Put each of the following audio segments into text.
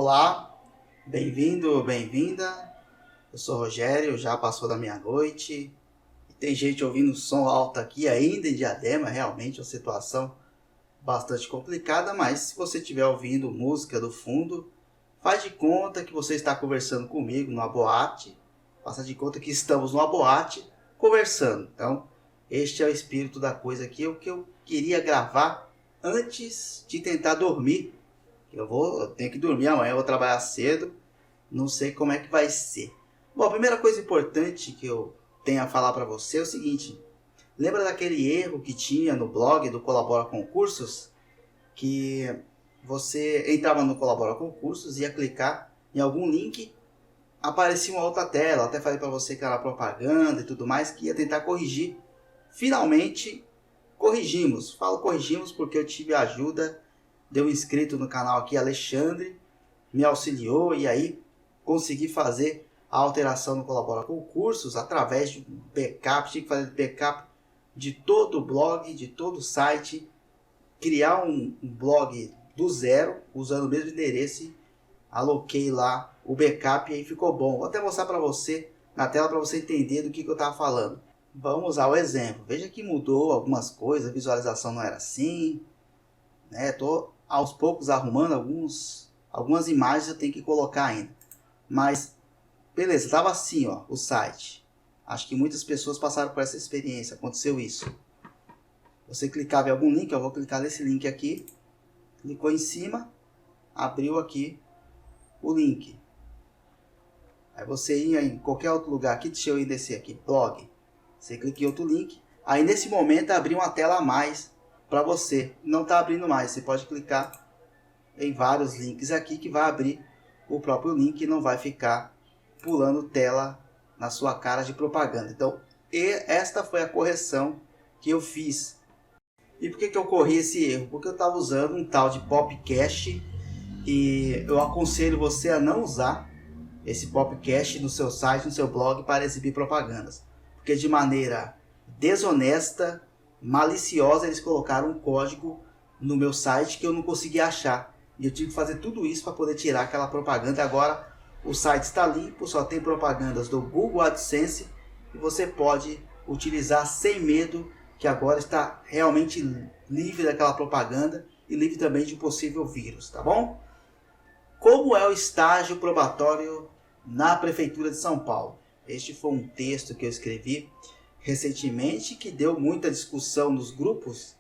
Olá, bem-vindo, bem-vinda. Eu sou o Rogério, já passou da meia-noite. Tem gente ouvindo som alto aqui ainda em Diadema, realmente é uma situação bastante complicada, mas se você estiver ouvindo música do fundo, faz de conta que você está conversando comigo numa boate. Faça de conta que estamos numa boate conversando. Então, este é o espírito da coisa aqui, o que eu queria gravar antes de tentar dormir. Eu tenho que dormir amanhã, eu vou trabalhar cedo, não sei como é que vai ser. Bom, a primeira coisa importante que eu tenho a falar para você é o seguinte: lembra daquele erro que tinha no blog do Colabora Concursos? Que você entrava no Colabora Concursos, ia clicar em algum link, aparecia uma outra tela, até falei para você que era propaganda e tudo mais, que ia tentar corrigir. Finalmente corrigimos. Falo corrigimos porque eu tive a ajuda de um inscrito no canal aqui, Alexandre, me auxiliou e aí consegui fazer a alteração no Colabora Concursos através de um backup. Tinha que fazer backup de todo o blog, de todo o site, criar um blog do zero, usando o mesmo endereço, aloquei lá o backup e aí ficou bom. Vou até mostrar para você na tela para você entender do que eu estava falando. Vamos usar o exemplo. Veja que mudou algumas coisas, a visualização não era assim, né? Tô aos poucos arrumando algumas imagens, eu tenho que colocar ainda. Mas beleza, estava assim, ó, o site. Acho que muitas pessoas passaram por essa experiência, aconteceu isso. Você clicava em algum link, eu vou clicar nesse link aqui. Clicou em cima, abriu aqui o link. Aí você ia em qualquer outro lugar aqui, deixa eu ir nesse aqui, blog. Você clica em outro link. Aí nesse momento abriu uma tela a mais para você. Não está abrindo mais, você pode clicar em vários links aqui que vai abrir o próprio link e não vai ficar pulando tela na sua cara de propaganda. Então, esta foi a correção que eu fiz. E por que eu corri esse erro? Porque eu estava usando um tal de Popcast e eu aconselho você a não usar esse Popcast no seu site, no seu blog para exibir propagandas. Porque de maneira desonesta, maliciosa, eles colocaram um código no meu site que eu não conseguia achar. E eu tive que fazer tudo isso para poder tirar aquela propaganda. Agora o site está limpo, só tem propagandas do Google AdSense e você pode utilizar sem medo, que agora está realmente livre daquela propaganda e livre também de um possível vírus, tá bom? Como é o estágio probatório na Prefeitura de São Paulo? Este foi um texto que eu escrevi recentemente que deu muita discussão nos grupos,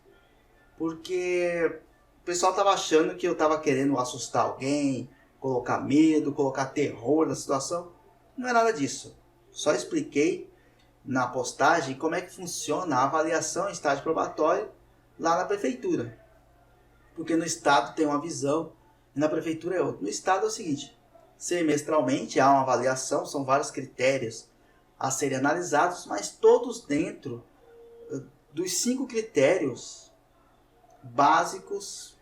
porque o pessoal estava achando que eu estava querendo assustar alguém, colocar medo, colocar terror na situação. Não é nada disso. Só expliquei na postagem como é que funciona a avaliação em estágio probatório lá na prefeitura. Porque no estado tem uma visão e na prefeitura é outra. No estado é o seguinte: semestralmente há uma avaliação, são vários critérios a serem analisados, mas todos dentro dos 5 critérios básicos,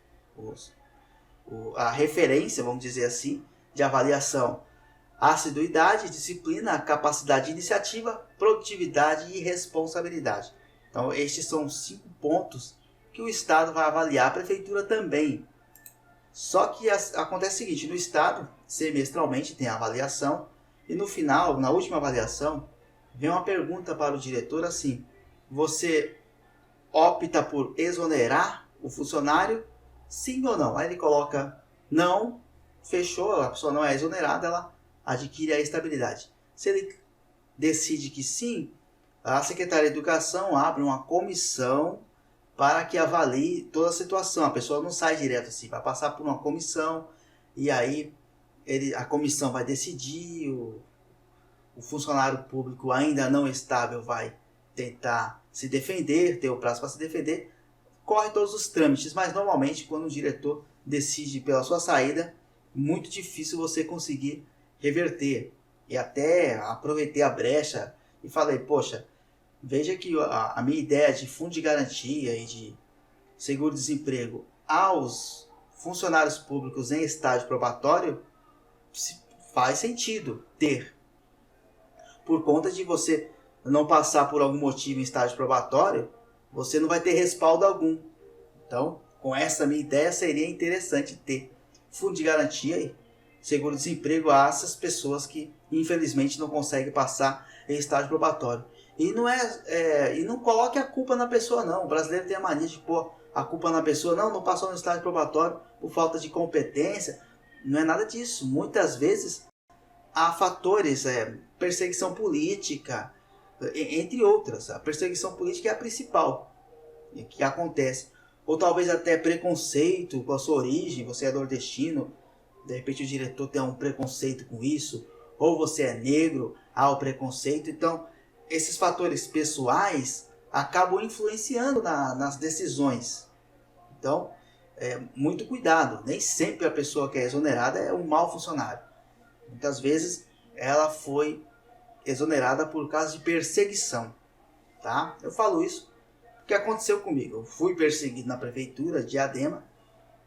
a referência, vamos dizer assim, de avaliação: assiduidade, disciplina, capacidade de iniciativa, produtividade e responsabilidade. Então, estes são os 5 pontos que o Estado vai avaliar, a Prefeitura também. Só que acontece o seguinte: no Estado, semestralmente tem a avaliação, e no final, na última avaliação, vem uma pergunta para o diretor assim: você opta por exonerar o funcionário? Sim ou não? Aí ele coloca não, fechou, a pessoa não é exonerada, ela adquire a estabilidade. Se ele decide que sim, a Secretaria de Educação abre uma comissão para que avalie toda a situação. A pessoa não sai direto assim, vai passar por uma comissão e aí a comissão vai decidir, o funcionário público ainda não estável vai tentar se defender, ter o prazo para se defender, corre todos os trâmites, mas normalmente quando o diretor decide pela sua saída, muito difícil você conseguir reverter. E até aproveitei a brecha e falei: poxa, veja que a minha ideia de fundo de garantia e de seguro-desemprego aos funcionários públicos em estágio probatório faz sentido ter. Por conta de você não passar por algum motivo em estágio probatório, você não vai ter respaldo algum. Então, com essa minha ideia, seria interessante ter fundo de garantia seguro-desemprego a essas pessoas que infelizmente não conseguem passar em estágio probatório. E não coloque a culpa na pessoa não. O brasileiro tem a mania de pôr a culpa na pessoa. Não passou no estágio probatório por falta de competência. Não é nada disso. Muitas vezes há fatores, perseguição política, entre outras. A perseguição política é a principal que acontece. Ou talvez até preconceito com a sua origem. Você é nordestino, de repente o diretor tem um preconceito com isso. Ou você é negro, há o preconceito. Então, esses fatores pessoais acabam influenciando nas decisões. Então, muito cuidado. Nem sempre a pessoa que é exonerada é um mau funcionário. Muitas vezes ela foi exonerada por causa de perseguição. Tá? Eu falo isso porque aconteceu comigo. Eu fui perseguido na prefeitura de Diadema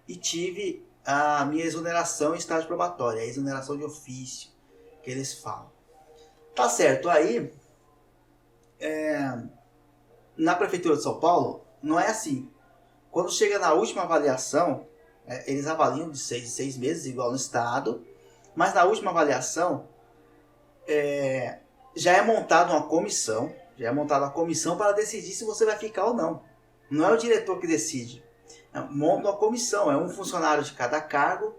e tive a minha exoneração em estágio probatório. A exoneração de ofício que eles falam. Tá certo, aí na prefeitura de São Paulo não é assim. Quando chega na última avaliação, eles avaliam de 6 em 6 meses, igual no estado, mas na última avaliação já é montada uma comissão, para decidir se você vai ficar ou não. Não é o diretor que decide. Monta uma comissão, é um funcionário de cada cargo,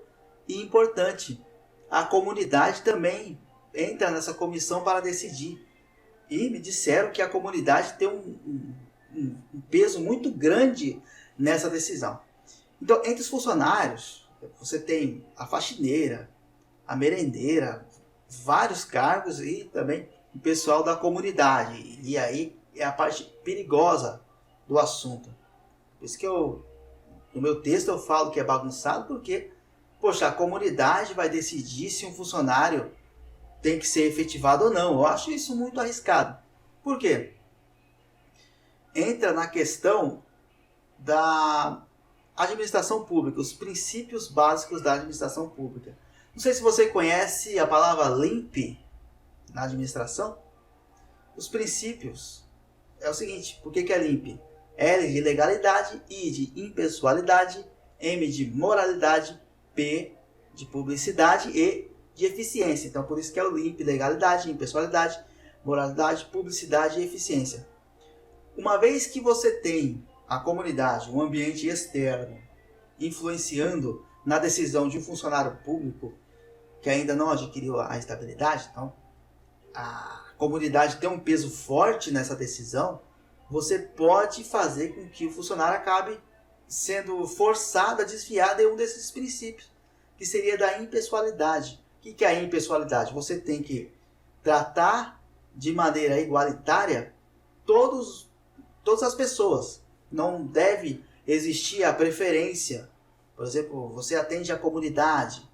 e importante, a comunidade também entra nessa comissão para decidir. E me disseram que a comunidade tem um peso muito grande nessa decisão. Então, entre os funcionários, você tem a faxineira, a merendeira, vários cargos e também o pessoal da comunidade. E aí é a parte perigosa do assunto. Por isso que no meu texto eu falo que é bagunçado, porque, poxa, a comunidade vai decidir se um funcionário tem que ser efetivado ou não. Eu acho isso muito arriscado. Por quê? Entra na questão da administração pública, os princípios básicos da administração pública. Não sei se você conhece a palavra LIMP na administração. Os princípios é o seguinte: por que é LIMP? L de legalidade, I de impessoalidade, M de moralidade, P de publicidade e de eficiência. Então, por isso que é o LIMP: legalidade, impessoalidade, moralidade, publicidade e eficiência. Uma vez que você tem a comunidade, um ambiente externo, influenciando na decisão de um funcionário público que ainda não adquiriu a estabilidade, então a comunidade tem um peso forte nessa decisão, você pode fazer com que o funcionário acabe sendo forçado a desviar de um desses princípios, que seria da impessoalidade. O que é a impessoalidade? Você tem que tratar de maneira igualitária todas as pessoas. Não deve existir a preferência. Por exemplo, você atende a comunidade,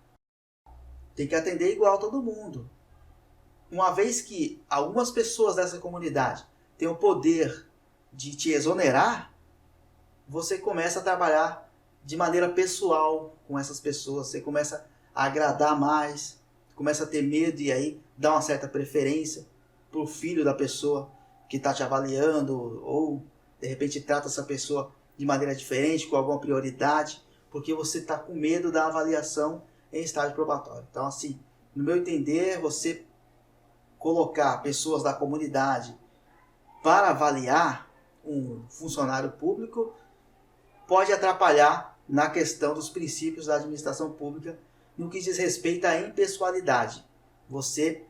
tem que atender igual a todo mundo. Uma vez que algumas pessoas dessa comunidade têm o poder de te exonerar, você começa a trabalhar de maneira pessoal com essas pessoas. Você começa a agradar mais, começa a ter medo e aí dá uma certa preferência para o filho da pessoa que está te avaliando, ou de repente trata essa pessoa de maneira diferente, com alguma prioridade, porque você está com medo da avaliação em estágio probatório. Então, assim, no meu entender, você colocar pessoas da comunidade para avaliar um funcionário público pode atrapalhar na questão dos princípios da administração pública no que diz respeito à impessoalidade. Você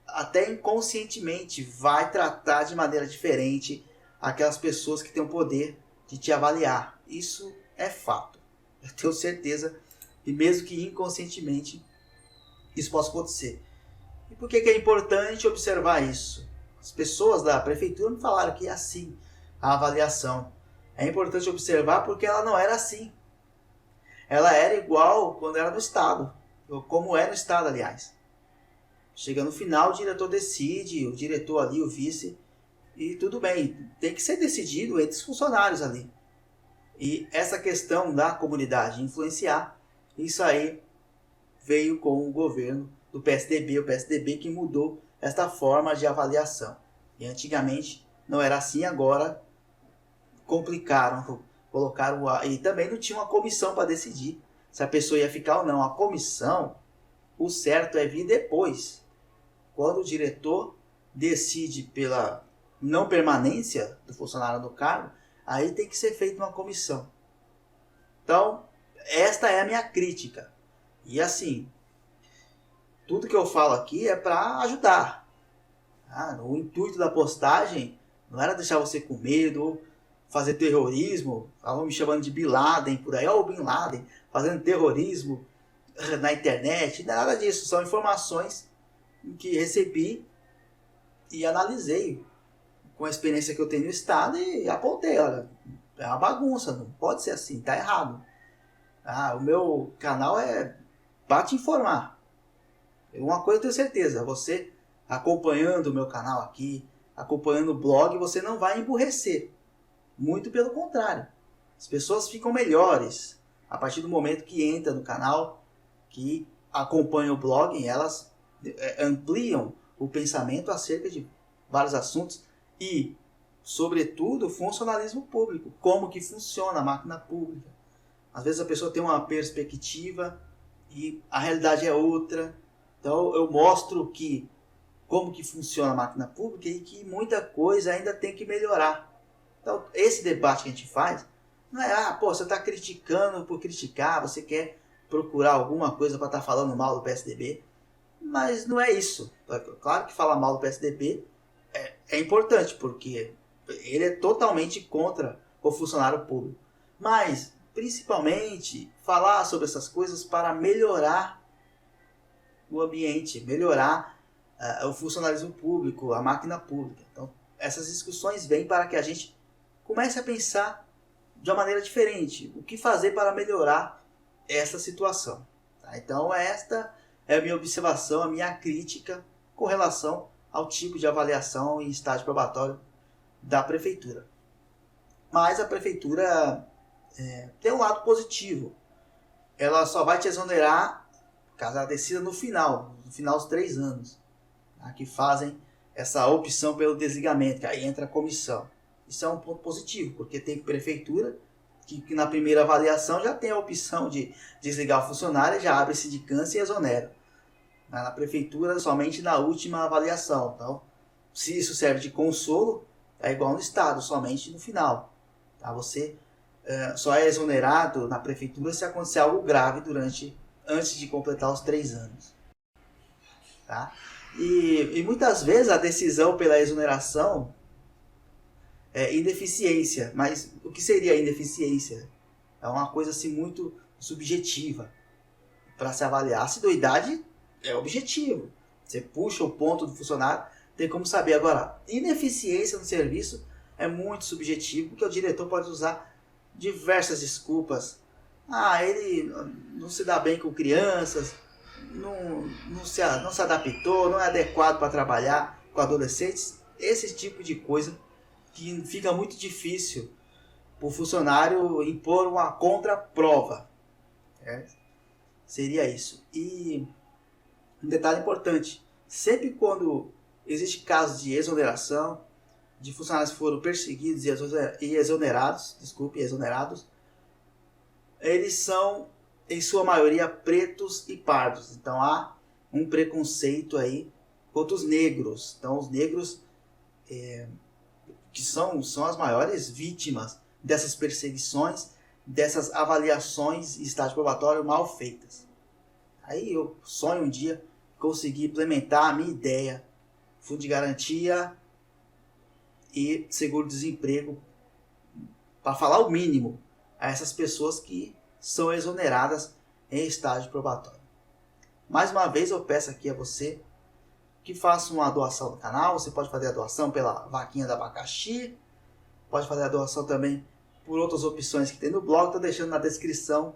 até inconscientemente vai tratar de maneira diferente aquelas pessoas que têm o poder de te avaliar. Isso é fato. Eu tenho certeza que mesmo que inconscientemente isso possa acontecer. E por que é importante observar isso? As pessoas da prefeitura me falaram que é assim a avaliação. É importante observar porque ela não era assim. Ela era igual quando era no Estado, ou como é no Estado, aliás. Chega no final, o diretor decide, o diretor ali, o vice, e tudo bem, tem que ser decidido entre os funcionários ali. E essa questão da comunidade influenciar, isso aí veio com o governo do PSDB, o PSDB que mudou esta forma de avaliação. E antigamente não era assim, agora complicaram, colocaram, e também não tinha uma comissão para decidir. se a pessoa ia ficar ou não. A comissão, o certo é vir depois, quando o diretor decide pela não permanência do funcionário no cargo, aí tem que ser feita uma comissão. Então, esta é a minha crítica. E assim, tudo que eu falo aqui é para ajudar. O intuito da postagem não era deixar você com medo, fazer terrorismo, estavam me chamando de Bin Laden por aí, o Bin Laden fazendo terrorismo na internet, não é nada disso, são informações que recebi e analisei com a experiência que eu tenho no estado e apontei, olha, é uma bagunça, não pode ser assim, tá errado. O meu canal é para te informar. Uma coisa eu tenho certeza, você acompanhando o meu canal aqui, acompanhando o blog, você não vai emburrecer. Muito pelo contrário. As pessoas ficam melhores a partir do momento que entra no canal, que acompanha o blog, elas ampliam o pensamento acerca de vários assuntos e, sobretudo, o funcionalismo público. Como que funciona a máquina pública. Às vezes a pessoa tem uma perspectiva e a realidade é outra. Então eu mostro que como que funciona a máquina pública e que muita coisa ainda tem que melhorar. Então esse debate que a gente faz não é, você está criticando por criticar, você quer procurar alguma coisa para estar falando mal do PSDB, mas não é isso. Claro que falar mal do PSDB é importante, porque ele é totalmente contra o funcionário público. Mas, principalmente, falar sobre essas coisas para melhorar o ambiente, melhorar o funcionalismo público, a máquina pública. Então, essas discussões vêm para que a gente comece a pensar de uma maneira diferente. O que fazer para melhorar essa situação. Tá? Então, esta é a minha observação, a minha crítica com relação ao tipo de avaliação em estágio probatório da prefeitura. Mas a prefeitura tem um lado positivo. Ela só vai te exonerar caso ela decida no final dos 3 anos, tá? Que fazem essa opção pelo desligamento, que aí entra a comissão. Isso é um ponto positivo, porque tem prefeitura que na primeira avaliação já tem a opção de desligar o funcionário, já abre sindicância e exonera. Na prefeitura, somente na última avaliação. Então, se isso serve de consolo, é igual no Estado, somente no final. Tá? Você só é exonerado na prefeitura se acontecer algo grave antes de completar os 3 anos. Tá? E muitas vezes a decisão pela exoneração é ineficiência. Mas o que seria ineficiência? É uma coisa assim muito subjetiva para se avaliar. A assiduidade é objetivo. Você puxa o ponto do funcionário, tem como saber. Agora, ineficiência no serviço é muito subjetivo, porque o diretor pode usar diversas desculpas. Ele não se dá bem com crianças, não se adaptou, não é adequado para trabalhar com adolescentes. Esse tipo de coisa que fica muito difícil para o funcionário impor uma contraprova. Seria isso. E um detalhe importante, sempre quando existe casos de exoneração, de funcionários que foram perseguidos e exonerados, eles são, em sua maioria, pretos e pardos. Então há um preconceito aí contra os negros. Então os negros, que são as maiores vítimas dessas perseguições, dessas avaliações em estágio probatório mal feitas. Aí eu sonho um dia conseguir implementar a minha ideia, fundo de garantia e seguro-desemprego, para falar o mínimo a essas pessoas que são exoneradas em estágio probatório. Mais uma vez eu peço aqui a você que faça uma doação no canal. Você pode fazer a doação pela vaquinha da abacaxi, pode fazer a doação também por outras opções que tem no blog. Estou deixando na descrição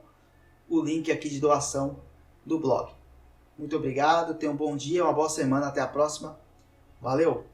o link aqui de doação do blog. Muito obrigado, tenha um bom dia, uma boa semana, até a próxima. Valeu!